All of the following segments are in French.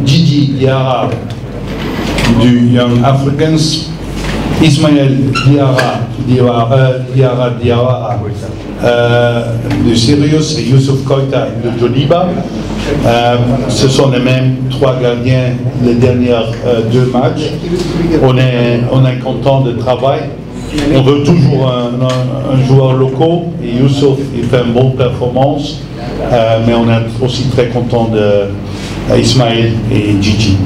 Djidji Diarra du Young Africans, Ismaël Diarra de Sirius et Youssouf Koita de Joliba. Ce sont les mêmes trois gardiens les dernières deux matchs. On est content de travail. On veut toujours un joueur local et Youssouf il fait une bonne performance, mais on est aussi très content de Ismaël et Djidji.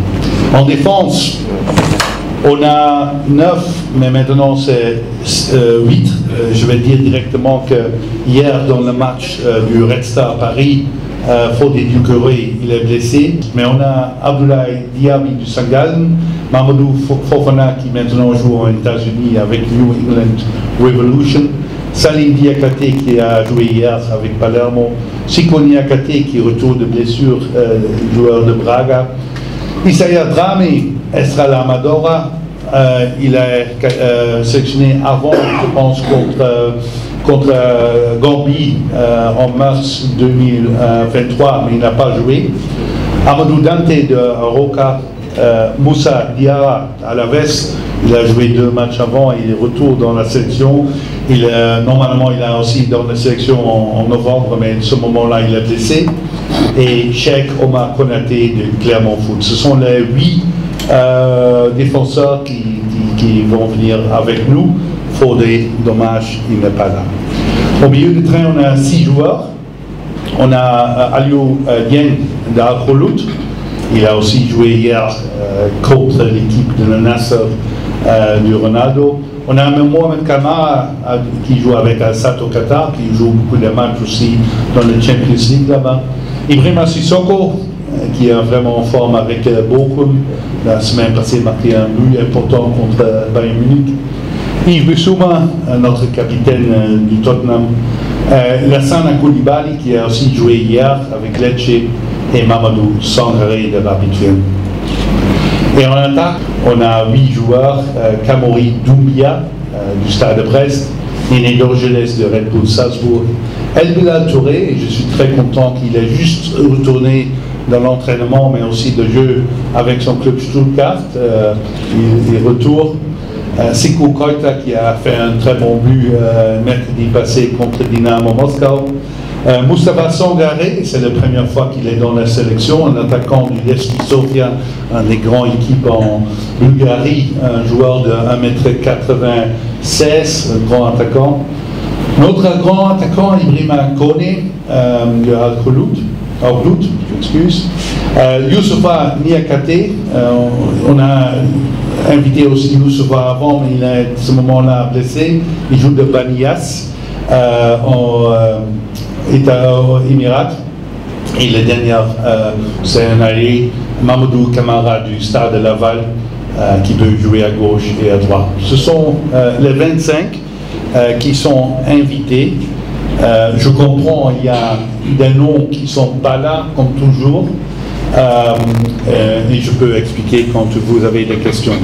En défense, on a 9, mais maintenant c'est 8. Je vais dire directement que hier dans le match du Red Star Paris, Fodé Doucouré, il est blessé. Mais on a Abdoulaye Diaby du Saint-Gallen, Mamadou Fofana qui maintenant joue aux États-Unis avec New England Revolution, Salim Diakate qui a joué hier avec Palermo, Siko Niakate qui retourne de blessure, joueur de Braga, Isaiah Drame Estral Amadora, il est sélectionné avant, je pense, contre Gambie en mars 2023, mais il n'a pas joué. Amadou Dante de Roca, Moussa Diarra à la veste, il a joué 2 matchs avant et il retourne dans la sélection. Normalement, il est aussi dans la sélection en novembre, mais à ce moment-là, il est blessé. Et Cheikh Omar Konaté de Clermont Foot. Ce sont les 8 défenseurs qui vont venir avec nous. Fodé, dommage, il n'est pas là. Au milieu du train, on a 6 joueurs. On a Aliou Dieng d'Al-Khoulout. Il a aussi joué hier contre l'équipe de Nasser du Ronaldo. On a Mohamed Kamara qui joue avec Al-Sadd au Qatar, qui joue beaucoup de matchs aussi dans le Champions League là-bas. Ibrahima Sissoko, qui est vraiment en forme avec Bochum. La semaine passée, il a marqué un but important contre Bayern Munich. Yves Bissouma, notre capitaine du Tottenham. Lassana Koulibaly, qui a aussi joué hier avec Lecce, et Mamadou Sangaré de l'Arbitrium. Et en attaque, on a 8 joueurs. Kamori Doumbia du Stade de Brest, Néné Dorgelès de Red Bull Salzbourg, El Bilal Touré, et je suis très content qu'il ait juste retourné dans l'entraînement, mais aussi de jeu avec son club Stuttgart. Il retourne. Siko Koita qui a fait un très bon but mercredi passé contre Dynamo Moscou. Moustapha Sangaré, c'est la première fois qu'il est dans la sélection, un attaquant du Levski Sofia, un des grandes équipes en Bulgarie, un joueur de 1m96, un grand attaquant. Notre grand attaquant, Ibrahima Kone, de Al-Khoulout, excuse. Youssoufa Niakate, on a invité aussi Youssoufa avant, mais il est à ce moment-là blessé. Il joue de Banias Émirats. Et le dernier, c'est un allié, Mamadou Kamara du Stade de Laval, qui peut jouer à gauche et à droite. Ce sont les 25 qui sont invités. Je comprends, il y a des noms qui ne sont pas là, comme toujours, et je peux expliquer quand vous avez des questions.